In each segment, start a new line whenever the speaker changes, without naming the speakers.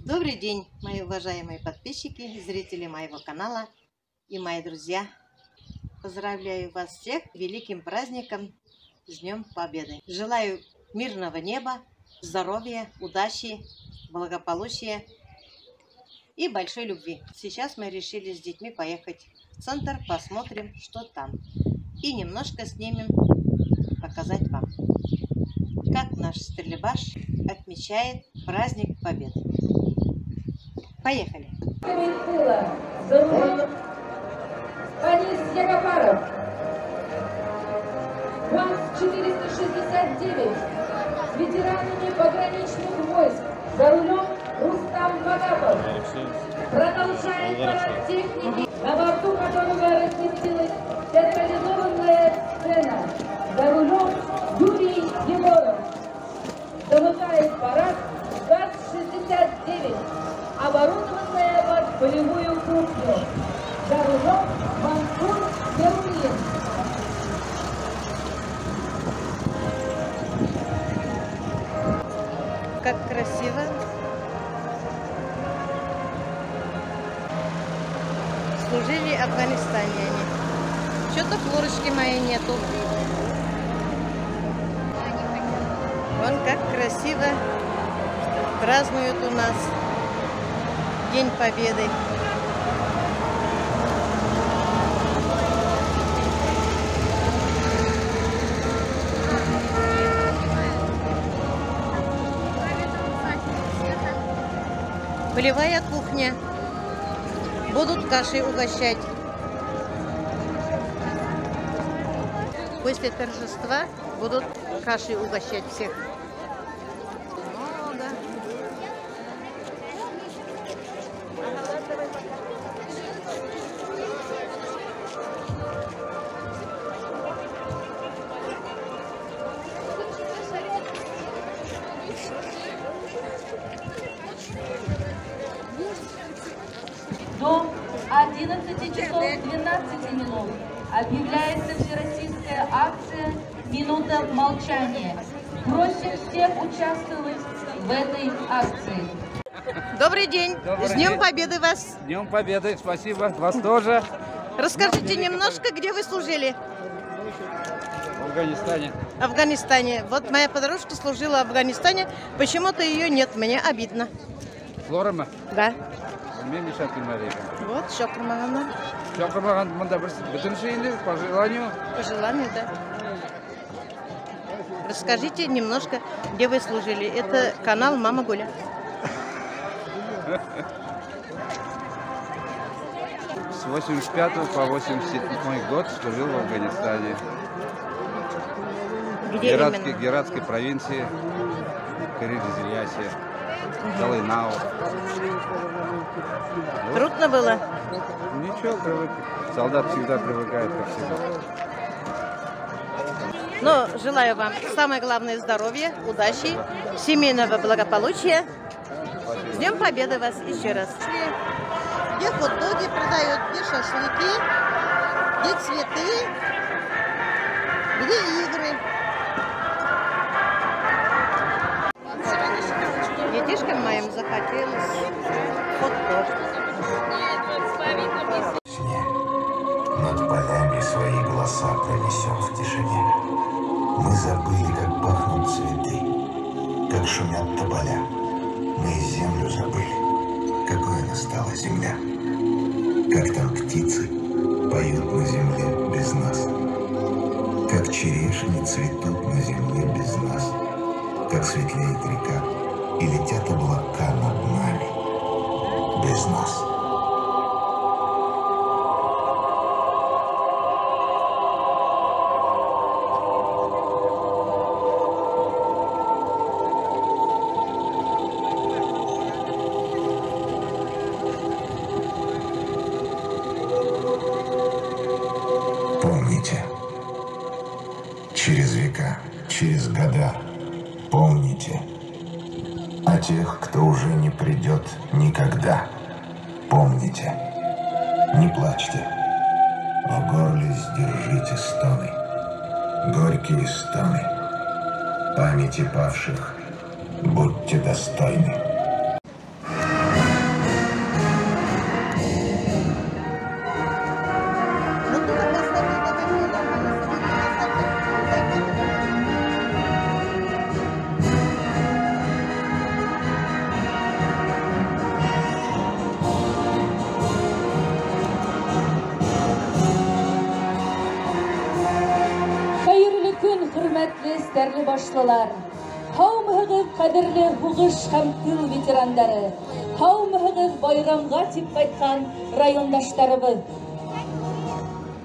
Добрый день, мои уважаемые подписчики, зрители моего канала и мои друзья. Поздравляю вас всех с великим праздником, с Днем Победы. Желаю мирного неба, здоровья, удачи, благополучия и большой любви. Сейчас мы решили с детьми поехать в центр, посмотрим, что там. И немножко снимем, показать вам, как наш Стерлибаш отмечает праздник Победы. Поехали!
Борис Ягопаров, ВАЗ-469, с ветеранами пограничных войск, за рулем Рустам Вагапов, продолжает парад техники, на борту которого разместилась театрализованная сцена, за рулем Юрий Егоров. Замыкает парад ГАЗ-69, оборудованная под полевую кухню. За рулем Мансур Геруин.
Как красиво! Служили в Афганистане они. Что-то флорочки моей нету. Вон как красиво празднуют у нас День Победы. Полевая кухня. Будут кашей угощать. После торжества будут кашей угощать всех. Много.
До 11 часов 12 минут объявляется всероссийская акция «Минута молчания». Просим всех участвовать в этой акции.
Добрый день!
Добрый
С Днем
день.
Победы вас!
С Днем Победы, спасибо, вас тоже.
Расскажите немножко, где вы служили?
В Афганистане.
В Афганистане. Вот моя подружка служила в Афганистане. Почему-то ее нет, мне обидно.
Флорама.
Да. Вот, шокрамагана.
По желанию.
По желанию, да. Расскажите немножко, где вы служили. Это канал Мама Гуля.
С 85 по 87 год служил в Афганистане.
Где именно?
Гератской провинции, Карель-Зельясе, Далайнау.
Трудно было?
Ничего, привык. Солдат всегда привыкает ко всему.
Но желаю вам самое главное здоровья, удачи, семейного благополучия. С Днем Победы вас еще раз. Где хот-доги продают, где шашлыки, где цветы, где игры. Детишкам моим захотелось хот-дог.
Над полями свои голоса пронесем в тишине. Мы забыли, как пахнут цветы, как шумят тополя. Мы и землю забыли, какой она стала земля. Как там птицы поют на земле без нас, как черешни цветут на земле без нас, как светлеет река и летят облака над нами без нас. Помните, через века, через года, помните о тех, кто уже не придет никогда. Помните, не плачьте, в горле сдержите стоны, горькие стоны. Памяти павших будьте достойны.
башлылар. Һаумыгыз кадерле хугыш һәм тыл ветерандары. Һаумыгыз байрамга тип кайткан райондаштарыбыз.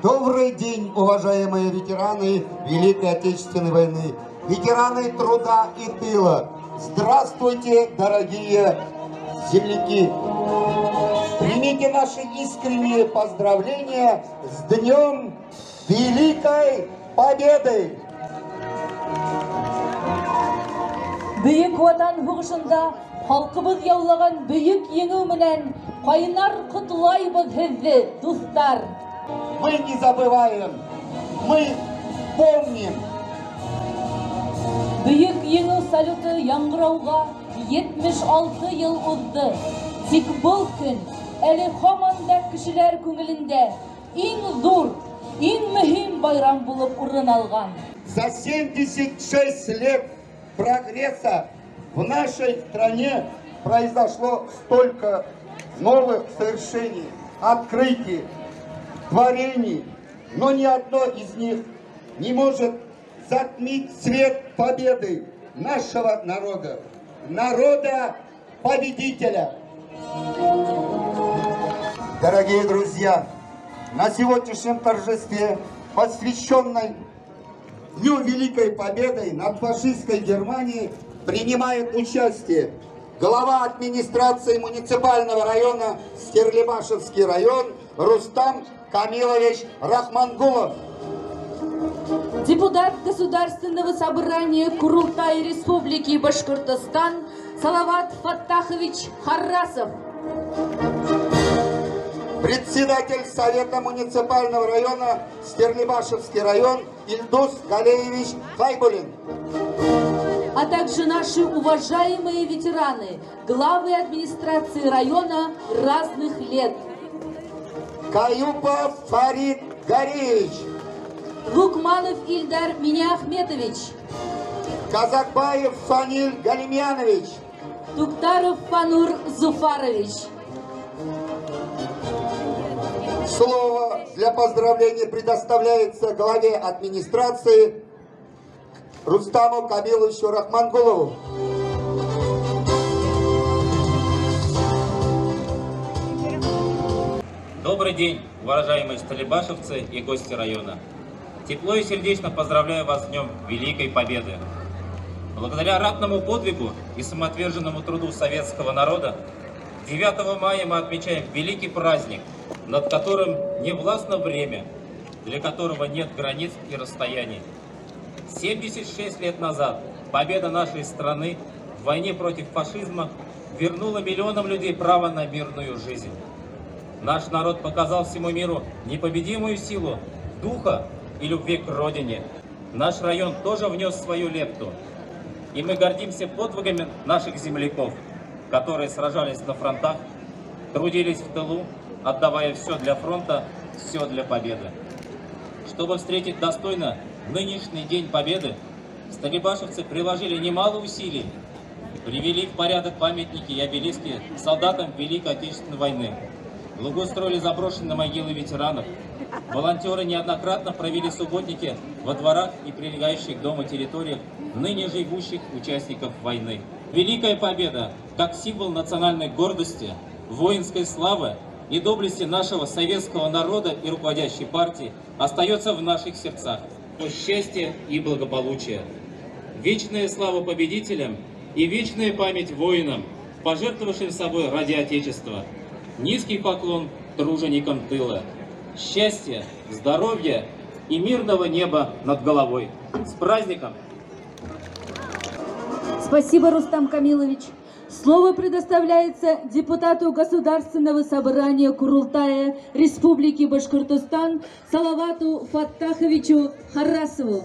Добрый день, уважаемые ветераны Великой Отечественной войны, ветераны труда и тыла. Здравствуйте, дорогие земляки! Примите наши искренние поздравления с Днем Великой Победы!
Бүйік ватан хугышында халкыбыз яулаган бүйік еңеү менән кайнар котлайбыз һезне, дуслар.
Мы не забываем, мы помним.
Бүйік еңеү салюты яңгырауга 76 ел узды. Тик был көн әле һаман да кешеләр күңелендә иң зур, иң мөһим байрам булып урын алган.
За 76 лет прогресса в нашей стране произошло столько новых совершений, открытий, творений, но ни одно из них не может затмить свет победы нашего народа, народа-победителя. Дорогие друзья, на сегодняшнем торжестве, посвященной Дню Великой Победы над фашистской Германией, принимает участие глава администрации муниципального района Стерлибашевский район Рустам Камилович Рахмангулов.
Депутат Государственного собрания Курултая Республики Башкортостан Салават Фаттахович Харрасов.
Председатель Совета муниципального района Стерлибашевский район Ильдус Галеевич Хайбулин.
А также наши уважаемые ветераны, главы администрации района разных лет.
Каюпов Фарид Гареевич.
Лукманов Ильдар Миняхметович.
Казакбаев Фаниль Галимьянович.
Туктаров Фанур Зуфарович.
Слово для поздравления предоставляется главе администрации Рустаму Камиловичу Рахмангулову.
Добрый день, уважаемые столибашевцы и гости района. Тепло и сердечно поздравляю вас с Днем Великой Победы. Благодаря ратному подвигу и самоотверженному труду советского народа 9 мая мы отмечаем великий праздник, над которым не властно время, для которого нет границ и расстояний. 76 лет назад победа нашей страны в войне против фашизма вернула миллионам людей право на мирную жизнь. Наш народ показал всему миру непобедимую силу духа и любви к родине. Наш район тоже внес свою лепту. И мы гордимся подвигами наших земляков, которые сражались на фронтах, трудились в тылу, отдавая все для фронта, все для победы. Чтобы встретить достойно нынешний День Победы, столибашевцы приложили немало усилий, привели в порядок памятники и обелиски солдатам Великой Отечественной войны, благоустроили заброшенные могилы ветеранов. Волонтеры неоднократно провели субботники во дворах и прилегающих к дому территориях ныне живущих участников войны. Великая Победа, как символ национальной гордости, воинской славы и доблести нашего советского народа и руководящей партии, остается в наших сердцах. Счастье и благополучие. Вечная слава победителям и вечная память воинам, пожертвовавшим собой ради Отечества. Низкий поклон труженикам тыла. Счастья, здоровья и мирного неба над головой. С праздником!
Спасибо, Рустам Камилович. Слово предоставляется депутату Государственного собрания Курултая Республики Башкортостан Салавату Фаттаховичу Харрасову.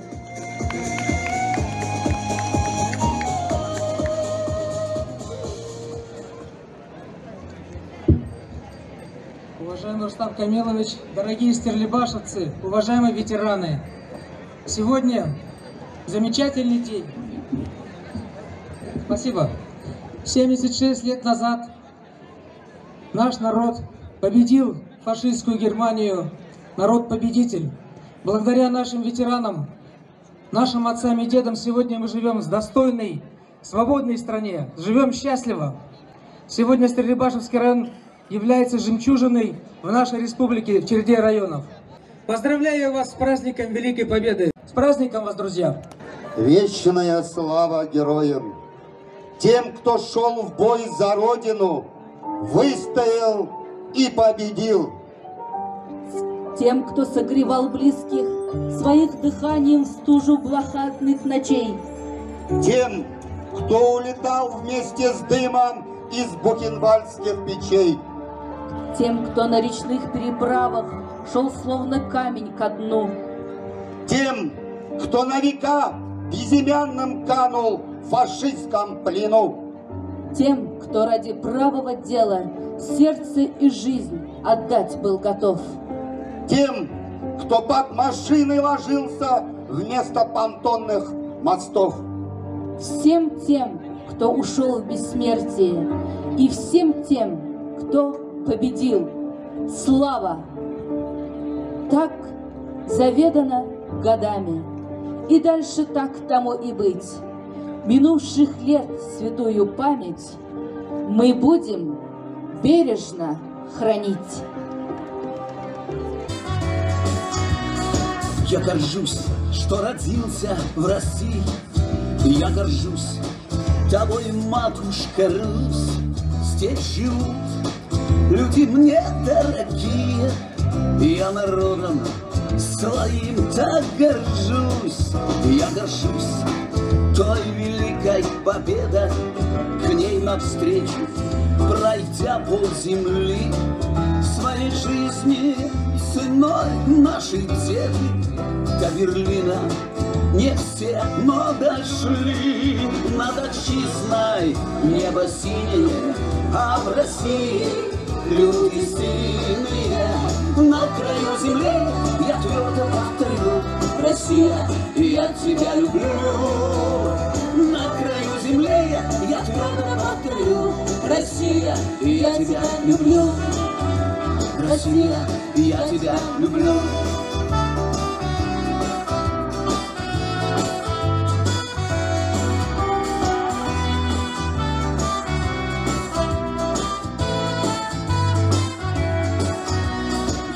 Уважаемый Рустам Камилович, дорогие стерлибашевцы, уважаемые ветераны, сегодня замечательный день. Спасибо. 76 лет назад наш народ победил фашистскую Германию, народ-победитель. Благодаря нашим ветеранам нашим отцам и дедам сегодня мы живем в достойной, свободной стране, живем счастливо. Сегодня Стерлибашевский район является жемчужиной в нашей республике в череде районов. Поздравляю вас с праздником Великой Победы! С праздником вас, друзья!
Вечная слава героям! Тем, кто шел в бой за Родину, выстоял и победил.
Тем, кто согревал близких своих дыханием в стужу блохатных ночей.
Тем, кто улетал вместе с дымом из бухенвальдских печей.
Тем, кто на речных переправах шел словно камень ко дну.
Тем, кто на века безымянным канул в фашистском плену.
Тем, кто ради правого дела сердце и жизнь отдать был готов.
Тем, кто под машиной ложился вместо понтонных мостов.
Всем тем, кто ушел в бессмертие, и всем тем, кто победил. Слава! Так заведано годами, и дальше так тому и быть. Минувших лет святую память мы будем бережно хранить.
Я горжусь, что родился в России. Я горжусь тобой, матушка Русь. Здесь живут люди мне дорогие. Я народом своим так горжусь. Я горжусь той великой победой, к ней навстречу, пройдя полземли, своей жизни ценой наши деды до Берлина не все, но дошли. Над отчизной небо синее, а в России люди сильные. На краю земли я твердо повторю: Россия, я тебя люблю. На краю земли я твердо повторю: Россия, я тебя люблю. Россия, я тебя люблю.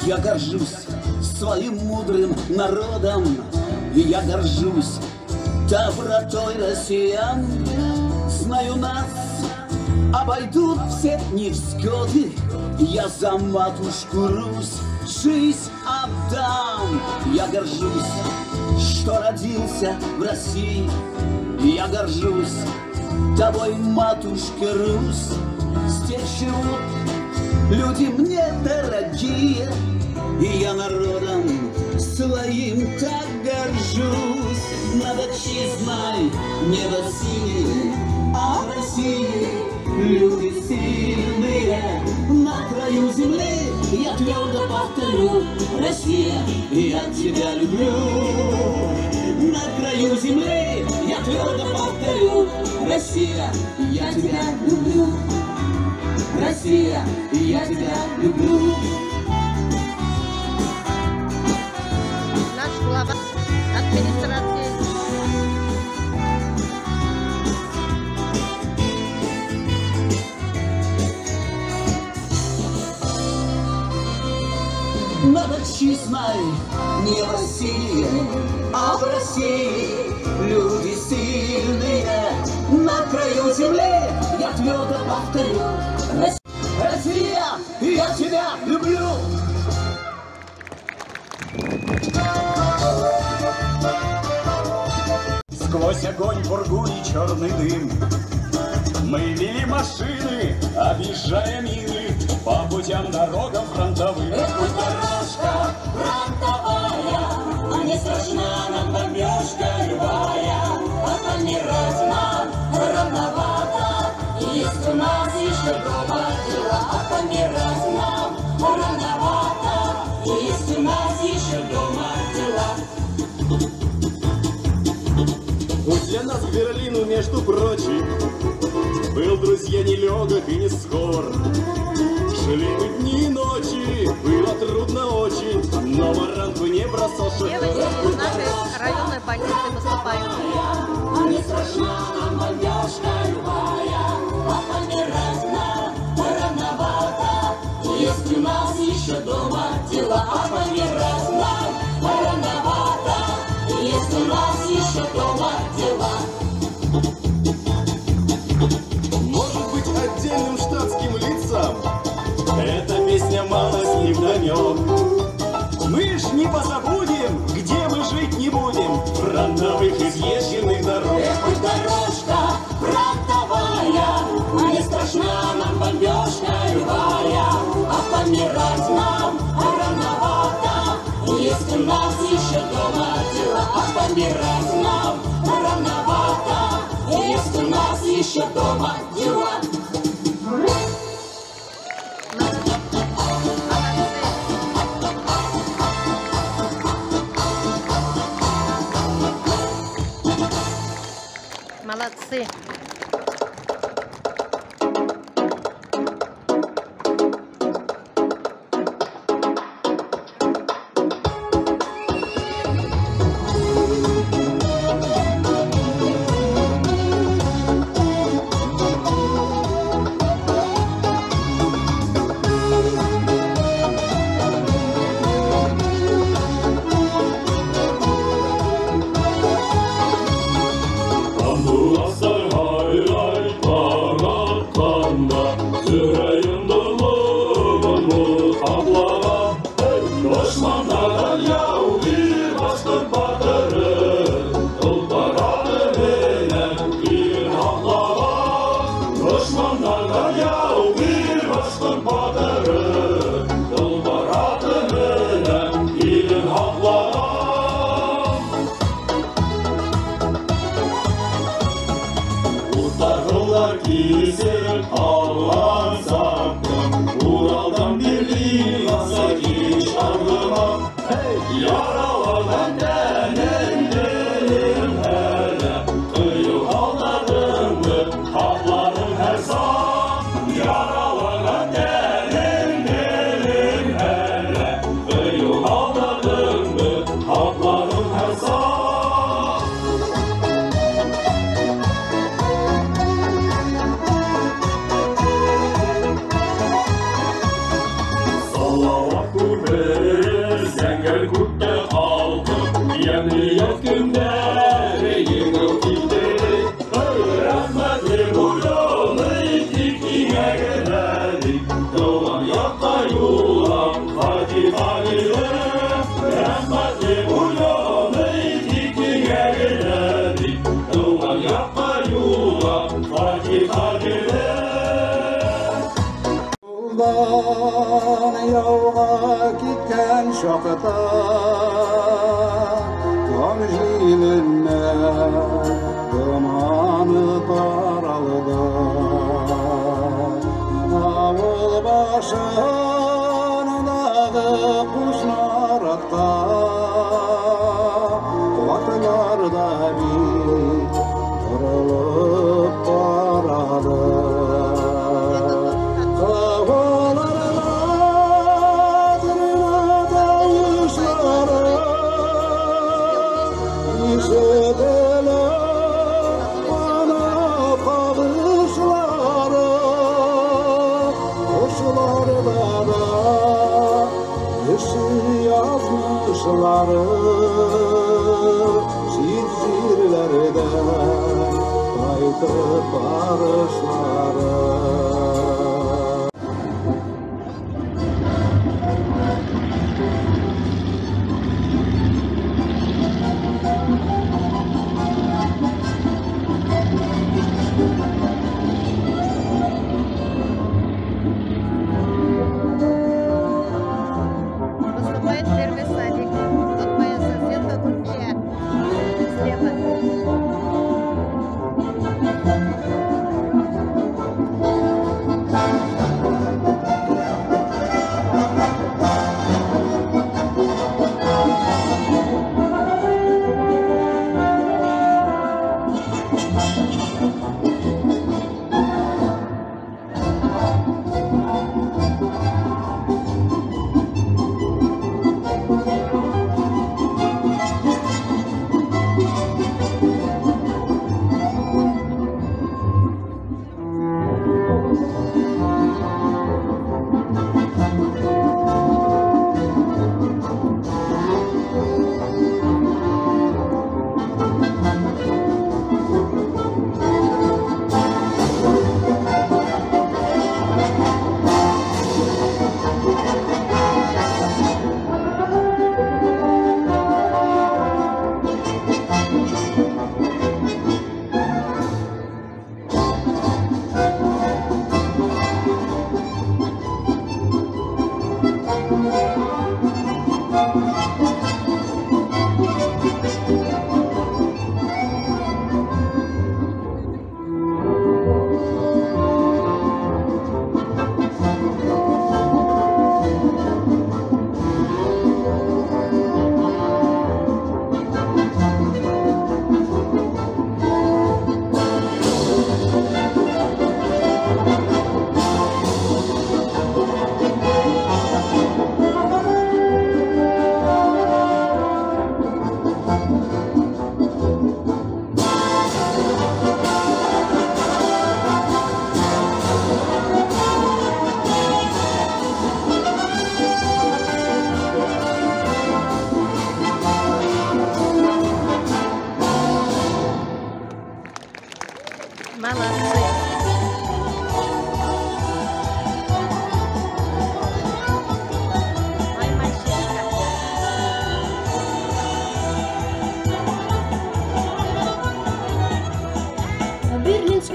Я горжусь своим мудрым народом, и я горжусь добротой россиян. Знаю, нас обойдут все невзгоды, я за матушку Русь жизнь отдам. Я горжусь, что родился в России, я горжусь тобой, матушка Русь. Здесь живут люди мне дорогие, и я народом своим так горжусь. Над отчизной небо синее, а в России люди сильные. На краю земли я твердо повторю: Россия, я тебя люблю. На краю земли я твердо повторю: Россия, я тебя люблю. Россия, я тебя люблю.
Наш глава администрации.
Над отчизной небо синее, а в России люди сильные. На краю земли я твердо повторю: Россия, я тебя люблю.
Сквозь огонь, пургу и черный дым мы вели машины, объезжая мины по путям, дорогам фронтовым.
Пусть дорожка фронтовая, а не страшна нам бомбежка любая. А помирать нам рановато, есть у нас еще дома дела. А помирать нам рановато, есть у нас еще дома дела.
Путь для нас к Берлину, между прочим, был, друзья, нелегок и не скор. Шли мы дни и ночи, было трудно очень, но воронку не бросаешь.
Девочки из нашей районной больницы выступают.
Не страшна нам бомбежка любая, а помирать нам рановато. Есть у нас еще дома дела, а помирать нам рановато. Есть у нас еще дома дела.
Может быть, отдельным штатским лицам эта песня малость не вдомет. Мы ж не позабудем, где мы жить не будем, фронтовых изъезженных дорог.
Эх, пусть дорожка фронтовая, не страшна нам бомбежка любая, а помирать нам рановато. Есть у нас еще дома дела, а помирать нам рановато. Есть у нас еще дома дела.
Молодцы.
Yolga gitken şakıta Tam jilinne dumanı taraldı Avul başındağı kuşlar atta Vatlarda bir kırılıp paradı Şiirlerde kayıtıp barışları
Выступает первый садик. Вот моя соседка Гульфия. Слева.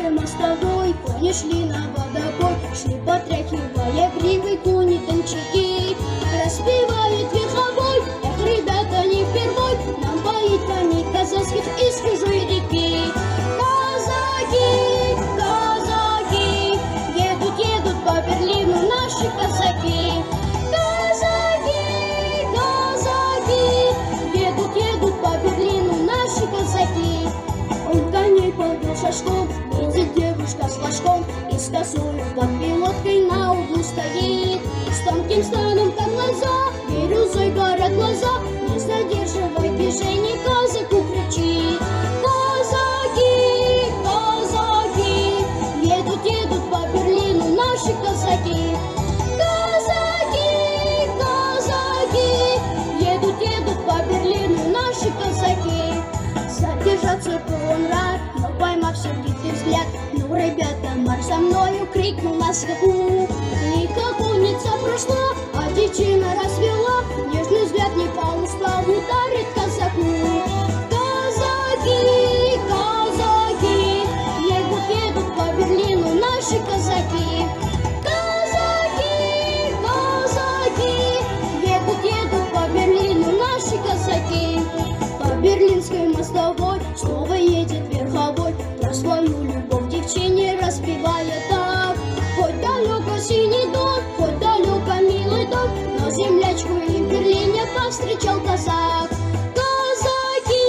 Параллельской мостовой кони шли на водопой, шли потряхивая гривой кони дончаки. Распевает верховой, эх, ребята, не впервой нам поить коней казахских из чужой реки. Казаки, казаки, едут, едут по Берлину наши казаки. Казаки, казаки, едут, едут по Берлину наши казаки. Он коней повел шашком, видит девушка с флажком, и с косою под пилоткой на углу стоит. С тонким станом, как глаза, бирюзой горят глаза, не задерживай движение, казаку кричит. Казаки, казаки, едут, едут по Берлину наши казаки. Казаки, казаки, едут, едут по Берлину наши казаки. Задержаться был он рад, но поймав сердитый взгляд, ну, ребята, марш за мною, крикнул на скаку. И как умница прошла, а дичина расцвела, нежный взгляд не по уставу ударит казаку. Казаки, казаки, едут, едут по Берлину наши казаки. Казаки, казаки, едут, едут по Берлину наши казаки. По Берлинской мостовой снова едет верховой, про свою любовь девчине распевая так. Хоть далеко синий дом, хоть далеко милый дом, но землячку и в Берлине повстречал казак. Казаки,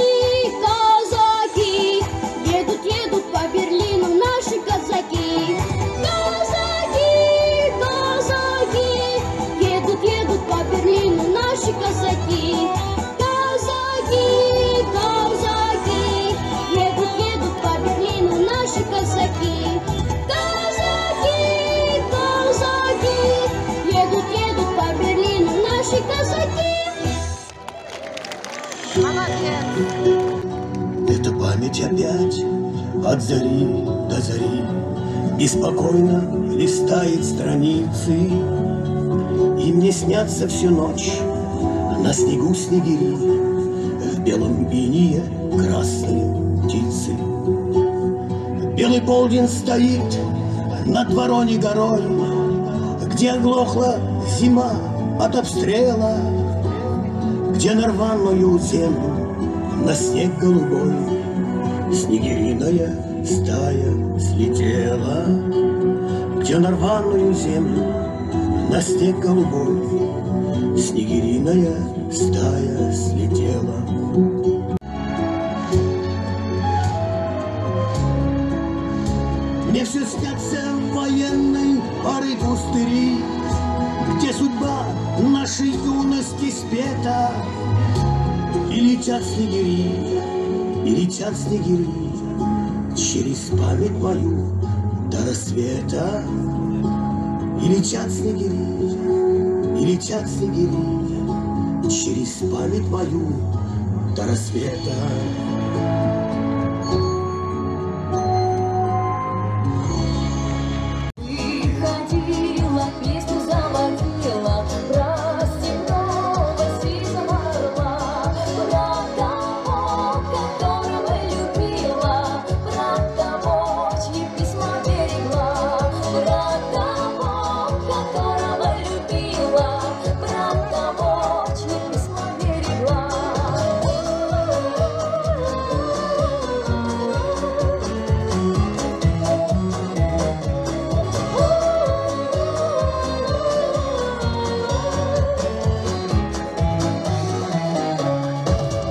казаки, едут, едут по Берлину наши казаки. Казаки, казаки, едут, едут по Берлину наши казаки. Казаки, казаки, едут, едут по Берлину наши казаки. Казаки, казаки, едут, едут по Берлину наши казаки.
Это память опять от зари до зари беспокойно листает страницы, и мне снятся всю ночь на снегу снегири, в белом инее красные птицы. Белый полдень стоит над Вороньей горой, где оглохла зима от обстрела, где на рваную землю на снег голубой снегириная стая слетела, где на рваную землю на снег голубой снегириная стая слетела. Мне все снятся военные пары пустыри, где судьба нашей юности спета. И летят снегири, и летят снегири через память мою до рассвета. И летят снегири, и летят снегири через память мою до рассвета.
Выходила, песню заводила про степного сизого орла, про того, которого любила, про того, чьи письма берегла, про того, которого любила, про того, чьи письма берегла.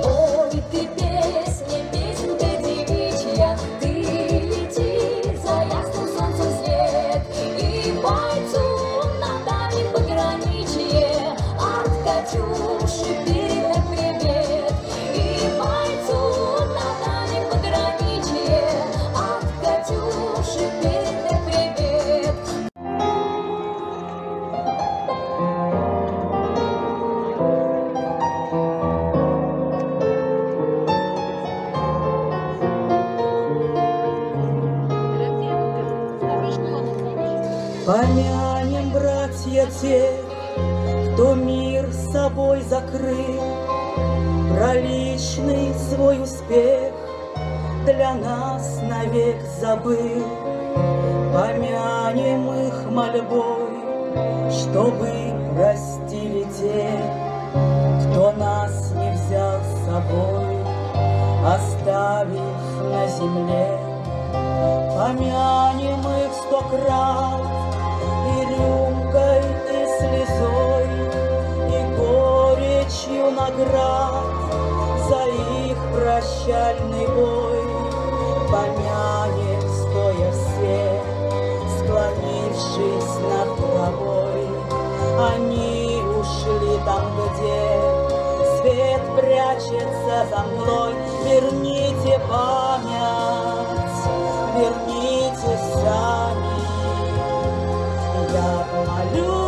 Ой, ты песня, песенка девичья, ты лети за ясным солнцем свет, и бойцу на дальнем пограничье от Катюши передай привет. И бойцу на дальнем пограничье от Катюши передай привет.
Помянем, братья, тех, кто мир с собой закрыл, про личный свой успех для нас навек забыл. Помянем их мольбой, чтобы простили те, кто нас не взял с собой, оставив на земле. Помянем их 100 крат и рюмкой, и слезой, и горечью наград за их прощальный бой. Помянем стоя все, склонившись над травой. Они ушли там, где свет прячется за мглой. Верните память, верните сами. Я молю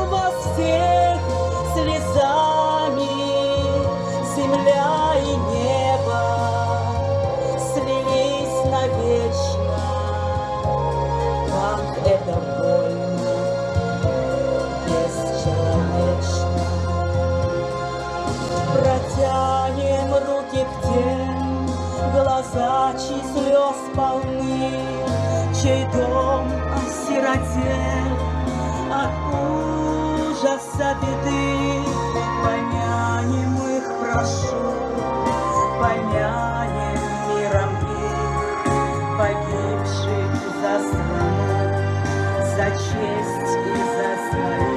вас всех слезами. Земля и небо слились навечно. Как это больно, бесчеловечно. Протянем руки к тем, глаза чьи слез полны, чей дом осиротел от ужаса беды. Помянем их, прошу, помянем миром их, погибших за страну, за честь и за свою.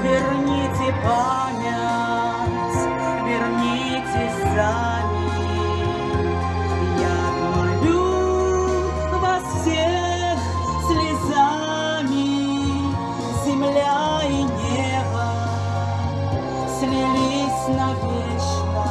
Верните память, верните сами. Я молю вас всех слезами. Земля и небо слились навечно.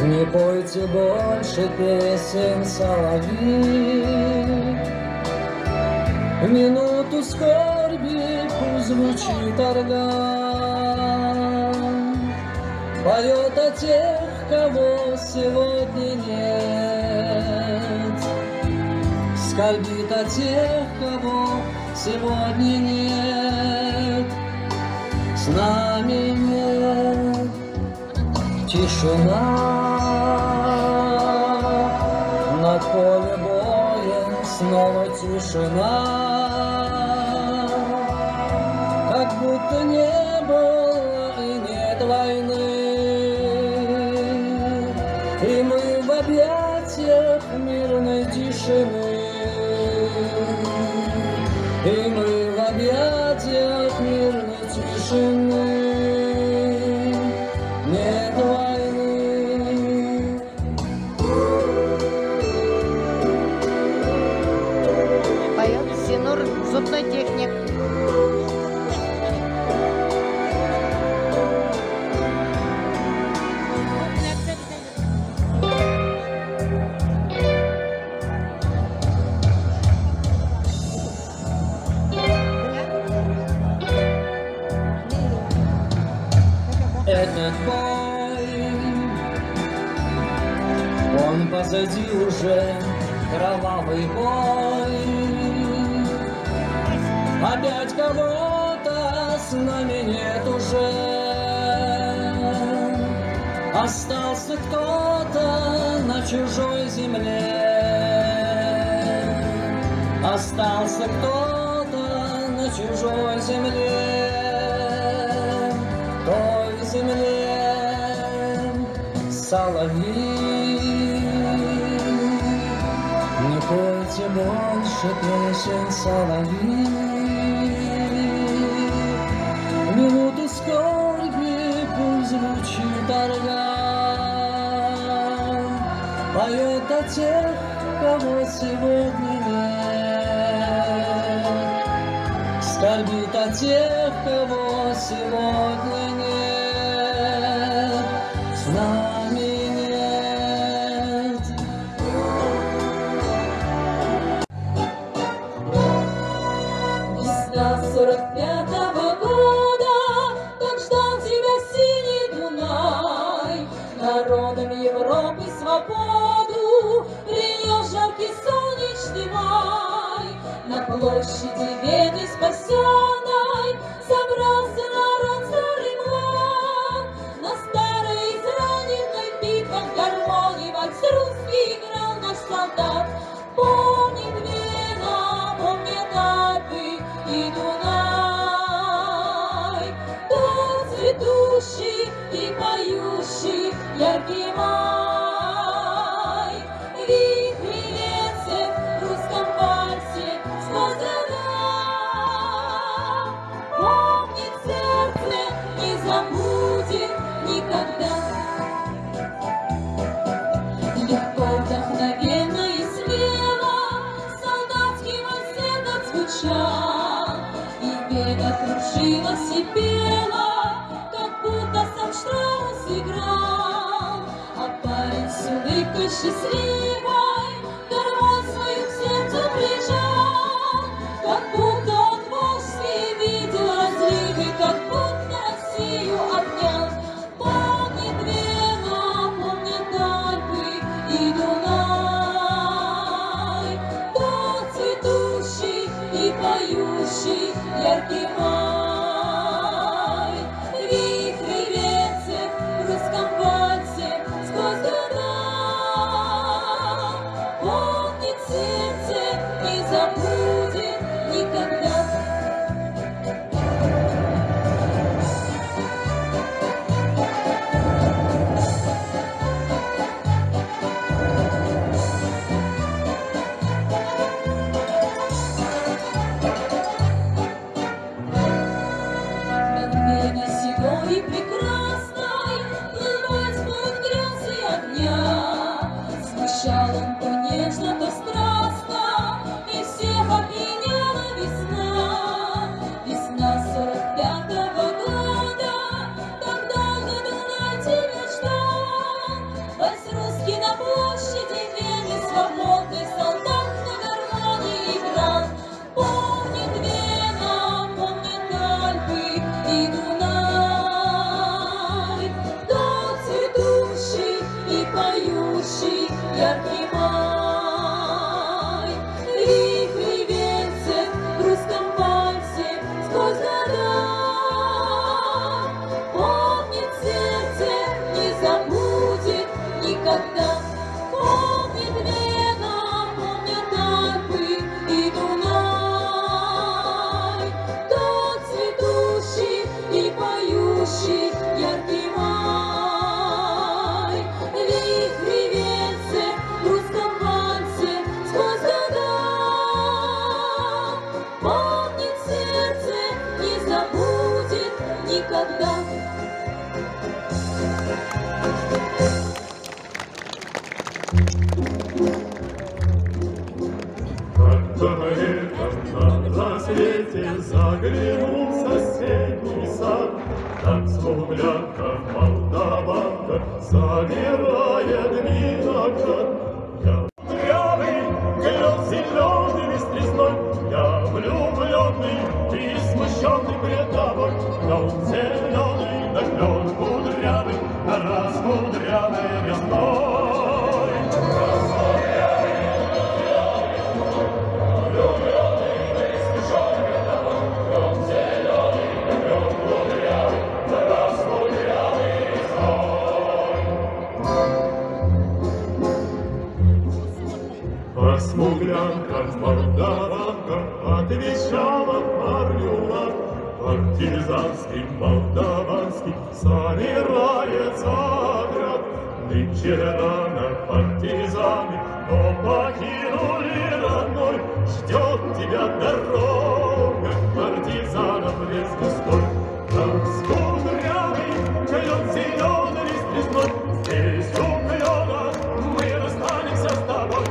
Не пойте больше песен, соловьи, в минуту скорби пусть звучит орган, поет о тех, кого сегодня нет, скорбит о тех, кого сегодня нет, с нами нет. Тишина над полем боя, снова тишина, как будто не было и нет войны, и мы в объятиях мирной тишины, и мы в объятиях мирной тишины. Нет войны.
Поет Синур, зубной техник.
Этот бой, он позади уже, кровавый бой. Опять кого-то с нами нет уже, остался кто-то на чужой земле, остался кто-то на чужой земле, той земле. Соловьи, не пойте больше песен, соловьи, в минуту скорби пусть звучит орган, поет о тех, кого сегодня нет, скорбит о тех, кого сегодня нет, с нами нет.
Весна 45-го года, так ждал тебя синий Дунай, народом Европы свободу принес жаркий солнечный май. На площади Вены спасенной собрался народ старый млад, на старой израненной битвах гармонии вальс русский играл наш солдат. Помнит Вена, помнят Альпы и Дунай, тот цветущий и поющий яркий май. Вихри лесет в русском вальсе сквозь года, помнит сердце, не забудет никогда. Легко, вдохновенно и смело солдатский вальс этот звучал, и Вена кружилась и пела, как будто сам Штраус играл. А парень с улыбкой счастливой гармонь свою к сердцу прижал, как будто он вовсе видел разливы, как будто Россию обнял. Помнит Вена, помнят Альпы и Дунай, тот цветущий и поющий яркий май. Вихри ветер в русском вальсе сквозь года, поющий яркий май. Вихри венцет в русском вальсе сквозь года. Помнит сердце, не забудет никогда. Помнит Вена, помнят Альпы и Дунай. Тот цветущий и поющий яркий май. Вихри венцет в русском вальсе сквозь года. Помнит сердце, не забудет никогда.
Как-то летом на рассвете заглянул в соседний сад, там смуглянка молдаванка собирает виноград. Я дрявый, клен зеленый, вестрезной, я влюбленный и смущенный пред тобой. Клен зеленый, да клен кудрявый, да раскудрявый весной. Смуглянка, молдаванка отвечала парню лад. Партизанский, молдаванский собирается отряд. Нынче рано партизаны, но покинули родной. Ждет тебя дорога, партизанов лес густой. Там скудрявый, клен зеленый, лист лесной. Здесь у клена мы расстанемся с тобой.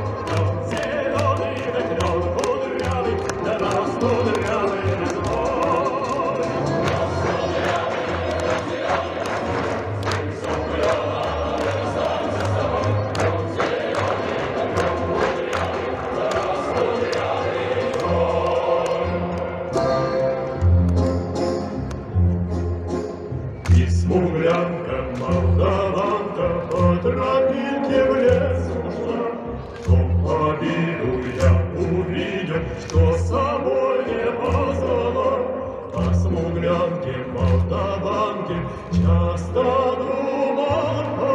Смуглянка, молдаванка по тропинке в лес ушла. Но обиду я увидел, что с собой не позвала. О смуглянке, молдаванке часто думал по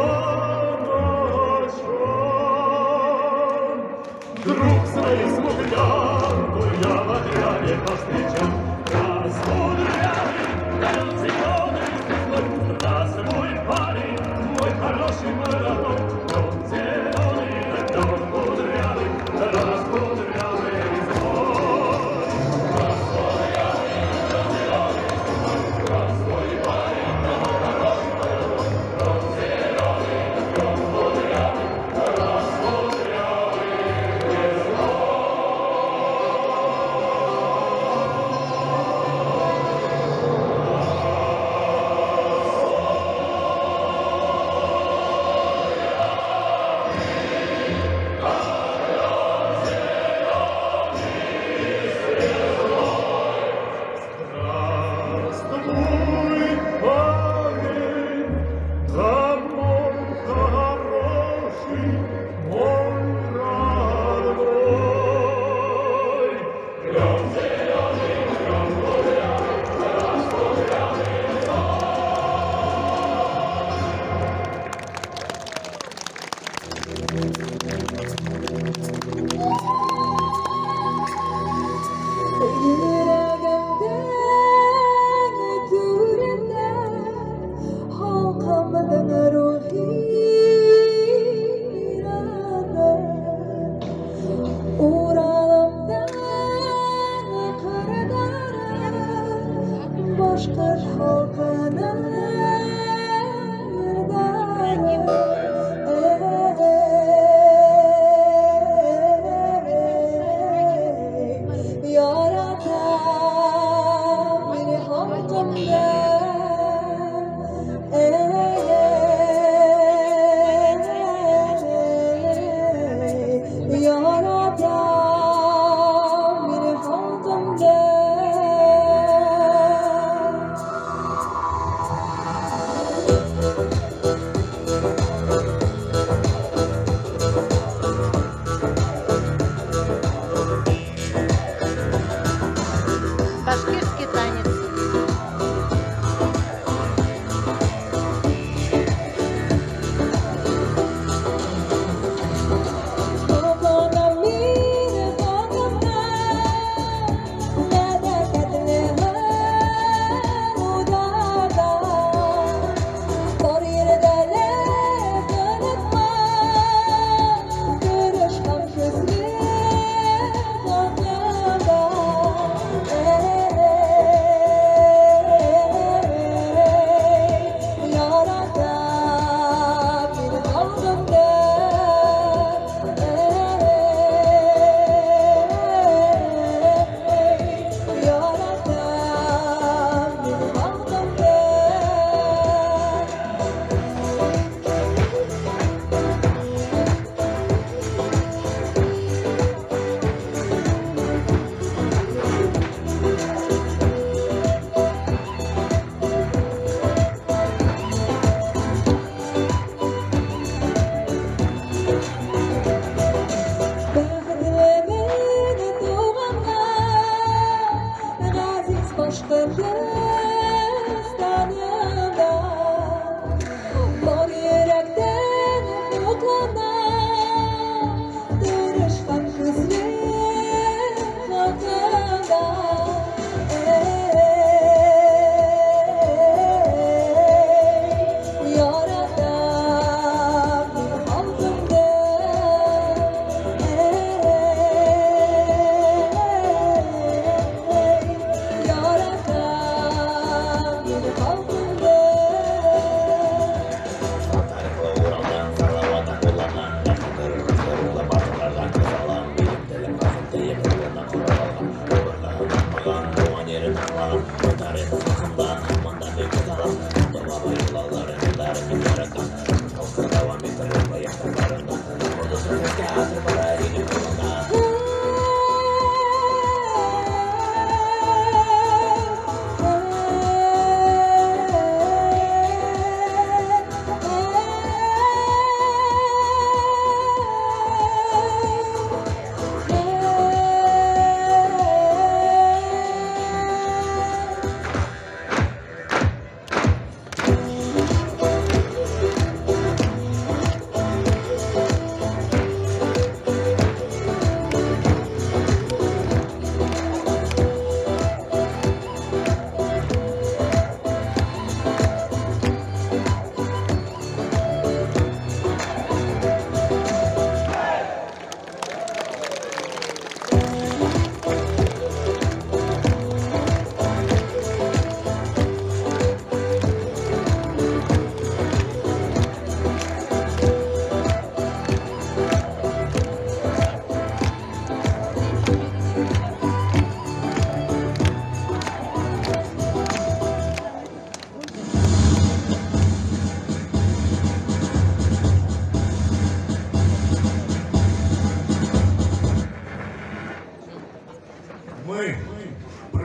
ночам. Вдруг свою смуглянку я в отряде повстречал. Раскудрявый, клен зеленый, раз мой парень, мой хороший, мой родной, клен зеленый, клен кудрявый, раз кудрявый весной. Раз кудрявый, клен зеленый, раз мой парень, мой хороший, мой родной, клен зеленый, клен кудрявый, раз кудрявый весной.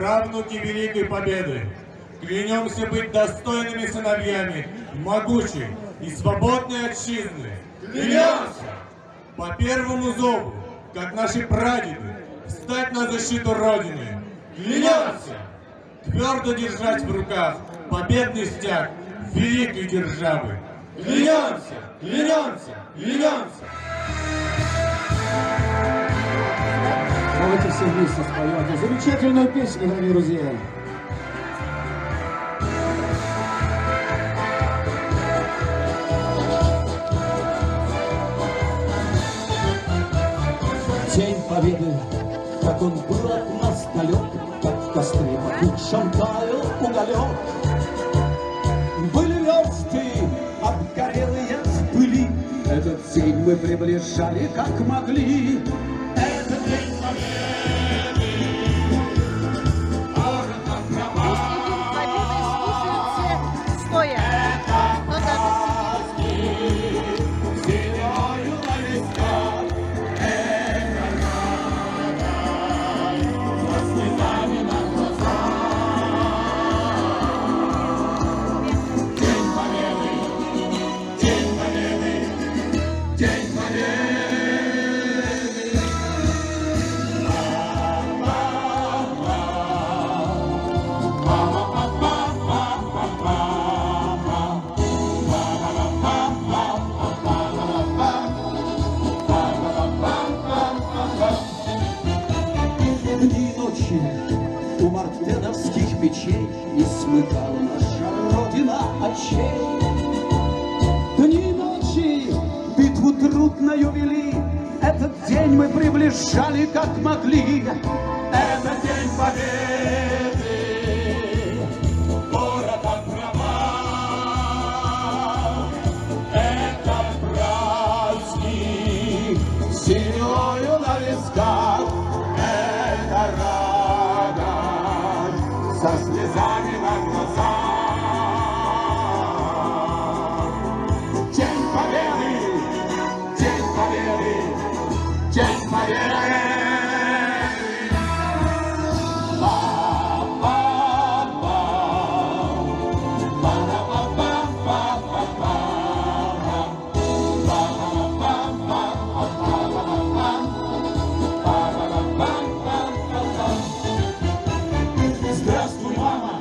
правнуки Великой Победы, клянемся быть достойными сыновьями могучей и свободной отчизны. Клянемся! По первому зову, как наши прадеды, встать на защиту Родины. Клянемся! Твердо держать в руках победный стяг великой державы. Клянемся! Клянемся! Клянемся!
Давайте все вместе споем эту замечательную песню, дорогие друзья.
День Победы, как он был от нас далек, как в костре потухшем таял уголек. Были версты, обгорелые в пыли, этот день мы приближали, как могли. Этот день Победы, может нам
слушают все стоя. Но даже сидеть.
Зеленою на листах, это рада, со слезами на глазах. День Победы, День Победы, День Победы. Дни и ночи у мартеновских печей не смыкала наша Родина очей. Дни и ночи битву трудную вели, этот день мы приближали, как могли. Это день Победы, город Острова. Это праздник синёю на висках. Это радость со слезами на глазах. День Победы, День Победы, День Победы. Здравствуй, мама,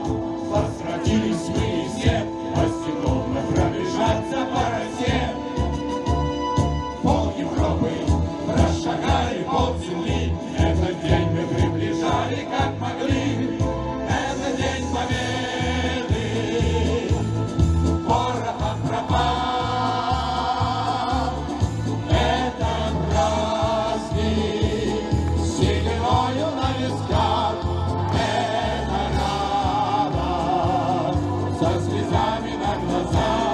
возвратились мы все, босиком пробежаться по росе. Пол Европы прошагали, пол земли, этот день мы приближали, как могли. Это день Победы, порохом пропал. Это праздник сединою на висках. Это радость со слезами на глазах.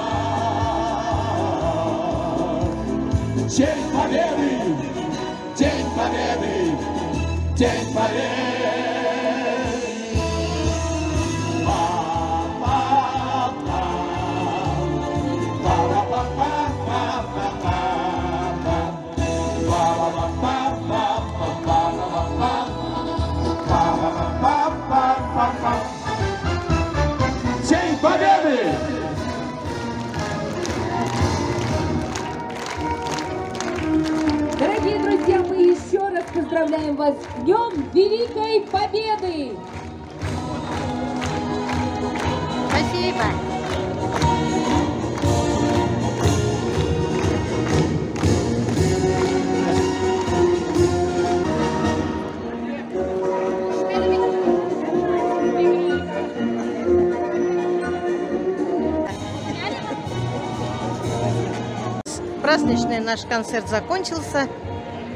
День Победы, День Победы, День Победы. День Победы!
Дорогие друзья, мы еще раз поздравляем вас с Днем Великой Победы!
Спасибо. Праздничный наш концерт закончился.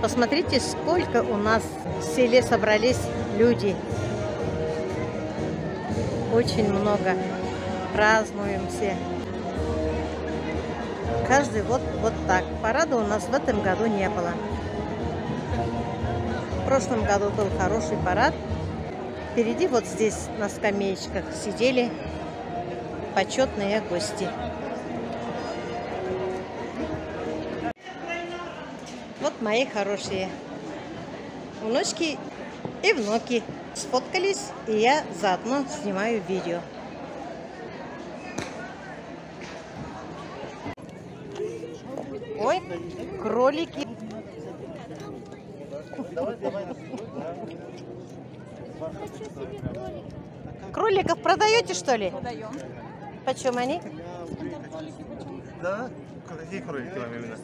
Посмотрите, сколько у нас в селе собрались люди. Очень много. Празднуем все. Каждый вот так. Парада у нас в этом году не было. В прошлом году был хороший парад. Впереди вот здесь на скамеечках сидели почетные гости. Вот мои хорошие внучки и внуки сфоткались, и я заодно снимаю видео. Ой, кролики. Кроликов продаете, что ли?
Продаем.
Почем они?
Да? Какие кролики вам именно?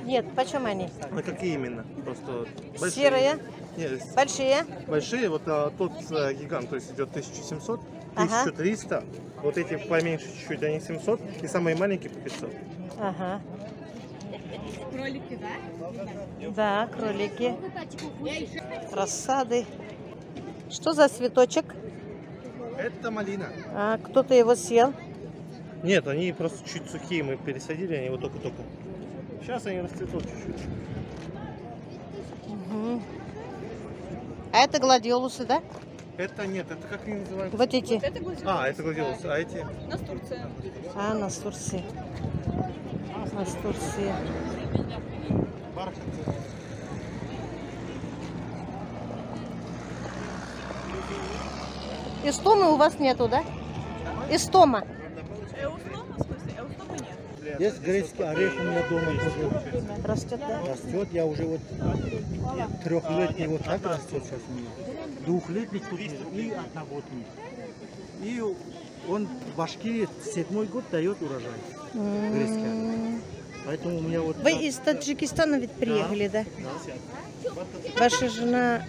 Нет, почем они?
На какие именно? Просто большие.
Серые?
Нет,
большие?
Большие, вот тот гигант, то есть идет 1700,
Ага.
1300. Вот эти поменьше чуть-чуть, они 700, и самые маленькие по 500.
Ага.
Кролики, да?
Да, кролики. Рассады. Что за цветочек?
Это малина.
А, кто-то его съел?
Нет, они просто чуть сухие, мы пересадили, они вот только-только. Сейчас они расцветут чуть-чуть.
Угу. А это гладиолусы, да?
Это нет, это как они называются?
Вот эти.
Вот это гладиолусы.
Это гладиолусы, а эти?
Настурция.
А, настурции. Настурции. Истомы у вас нету, да? Истома.
Эустома, в смысле? Эустомы нет.
Есть грецкий орех у меня дома тоже.
Растет, да?
Растет, я уже вот трехлетний вот так растет сейчас у меня. Двухлетний тут и одногодний. И он в Башкирии 7-й год дает урожай. Грецкий орех. Поэтому у меня вот...
Вы из Таджикистана ведь приехали, да? Ваша жена...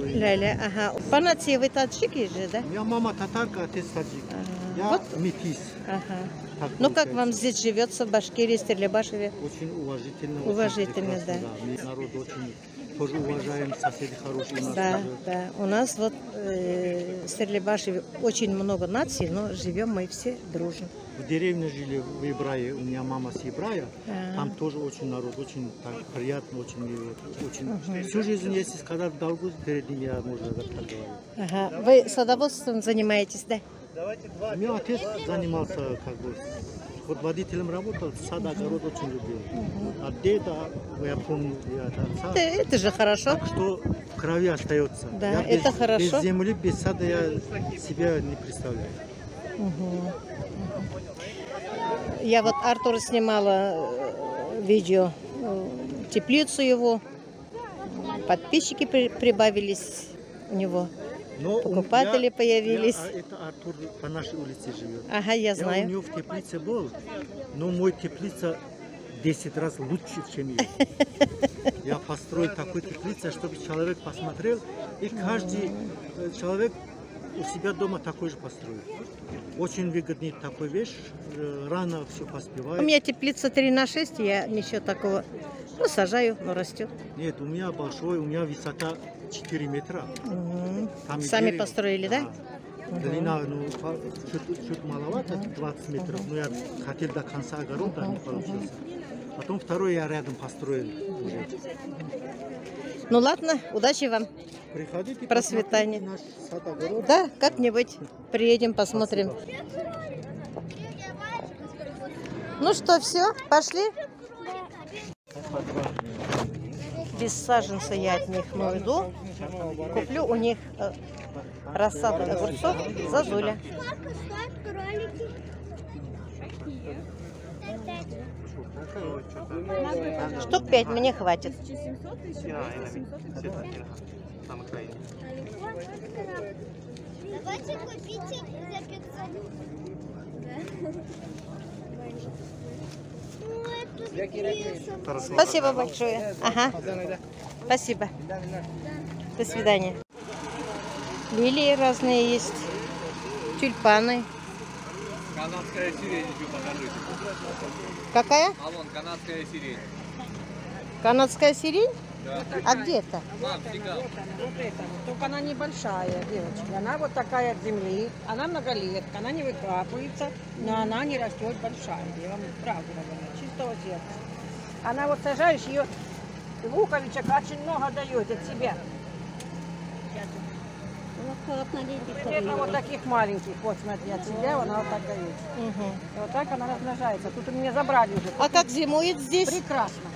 Ляля, ага. По нации вы таджики же, да?
У меня мама татарка, отец таджик. Я
Вот.
метис.
Ага. Ну как вам здесь живется в Башкирии, Стерлибашеве?
Очень уважительно.
Уважительно,
очень
да.
Мы народ очень тоже уважаем, соседи хорошие. у нас
Да,
тоже.
да. У нас вот в Стерлибашеве очень много наций, но живем мы все дружно.
В деревне жили в Ибрае, у меня мама с Ибрая, там тоже очень народ, очень так, приятно, очень мило. Очень... Всю жизнь, если сказать в долгу, перед ним я, можно так говорить.
Ага. Вы садоводством занимаетесь, да?
У меня отец занимался, как бы, вот водителем работал, сад, огород очень любил. От деда, я помню, я от отца.
Это же хорошо.
Так что в крови остается.
Да,
Я
это хорошо.
Без земли, без сада я себя не представляю.
Я вот Артура снимала видео, теплицу его, подписчики прибавились у него,
Но
покупатели появились.
Это Артур по нашей улице живет.
Ага, я знаю.
Я у него в теплице был, но мой теплица 10 раз лучше, чем ее. Я построил такую теплицу, чтобы человек посмотрел, и каждый человек у себя дома такой же построил. Очень выгодный такой вещь, рано все поспевает.
У меня теплица 3×6, я ничего такого, ну, сажаю, но растет.
Нет, у меня большой, у меня высота 4 метра. Там
Сами
дерево,
построили, да?
Длина, ну, чуть маловато, 20 метров, но я хотел до конца огорода, не получилось. Потом второй я рядом построил уже.
Ну ладно, удачи вам.
Приходите,
процветания.
наш сад, огород.
Да, как-нибудь приедем, посмотрим. Ну что, все, пошли? Без саженца я от них уйду. Куплю у них рассаду огурцов за Зуля. Штук 5 мне хватит.
Давайте купите за 500.
Спасибо большое. Ага. Спасибо. До свидания. Лилии разные есть. Тюльпаны.
Канадская сирень еще покажите.
Какая?
Алон, канадская сирень.
Канадская сирень?
Да.
А где это?
Мам, фига.
Вот это. Только она небольшая, девочки. Она вот такая от земли. Она многолетка, она не выкапывается, но она не растет большая. Я вам правду говорю, чистого сердца. Она вот сажаешь ее, луковичек очень много дает от себя. Это вот таких маленьких, вот смотри, от себя она вот так дает. И вот так она размножается. Тут у меня забрали уже.
А как зимует здесь?
Прекрасно.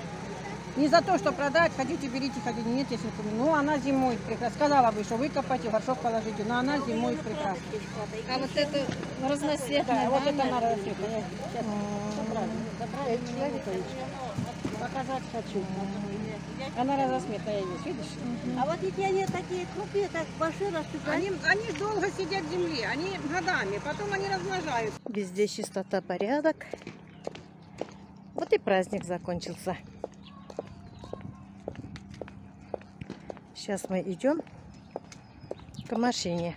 Не за то, что продать, хотите, берите, хотите, нет, если ну, она зимует прекрасно. Сказала бы, что выкопайте, горшок положите, но она зимует прекрасно.
А вот это разноцветная,
да, вот это она разноцветная. Показать хочу. Она разноцветная есть, видишь?
А вот эти они такие крупные, так большие растут.
Они долго сидят в земле, они годами, потом они размножаются.
Везде чистота, порядок. Вот и праздник закончился. Сейчас мы идем к машине.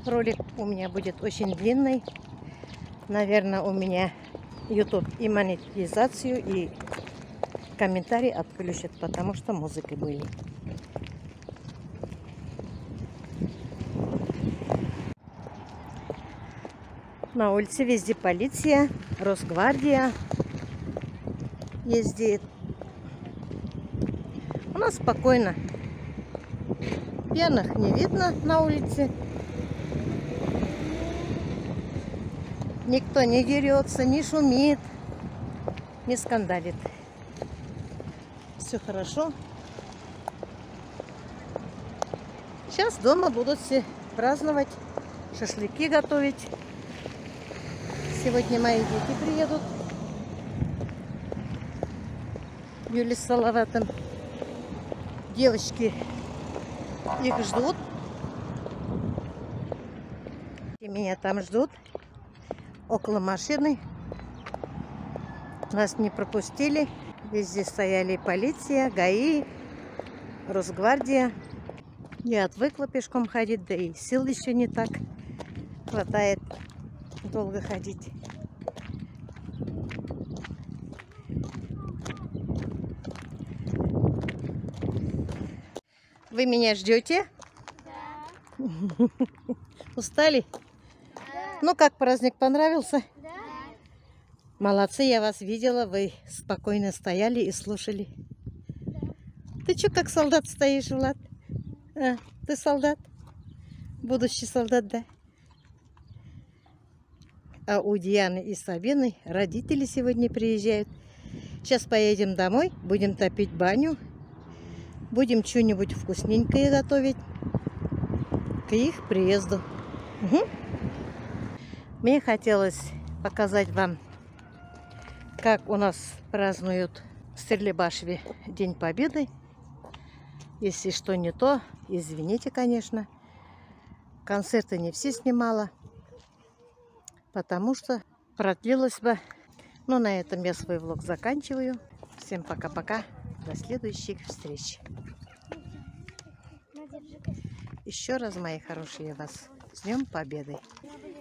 Ролик у меня будет очень длинный. Наверное, у меня YouTube и монетизацию, и комментарии отключат, потому что музыки были. На улице везде полиция, Росгвардия ездит. У нас спокойно. Пьяных не видно на улице. Никто не дерется, не шумит, не скандалит. Все хорошо. Сейчас дома будут все праздновать, шашлыки готовить. Сегодня мои дети приедут. Юля с Салаватом. Девочки их ждут. И меня там ждут. Около машины. Нас не пропустили. Везде стояли полиция, ГАИ, Росгвардия. Я отвыкла пешком ходить, да и сил еще не так хватает долго ходить. Вы меня ждете? Да. Устали? Да. Ну как, праздник понравился? Да. Молодцы, я вас видела, вы спокойно стояли и слушали. Да. Ты что, как солдат стоишь, Влад? А, ты солдат? Будущий солдат, да? А у Дианы и Сабины родители сегодня приезжают. Сейчас поедем домой, будем топить баню. Будем что-нибудь вкусненькое готовить к их приезду. Угу. Мне хотелось показать вам, как у нас празднуют в Стерлибашеве День Победы. Если что не то, извините, конечно. Концерты не все снимала, потому что продлилось бы. Но на этом я свой влог заканчиваю. Всем пока-пока. До следующих встреч. Еще раз, мои хорошие, вас с Днем Победы.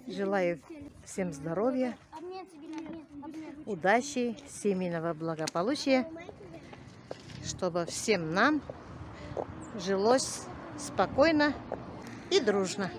Желаю всем здоровья, удачи, семейного благополучия, чтобы всем нам жилось спокойно и дружно.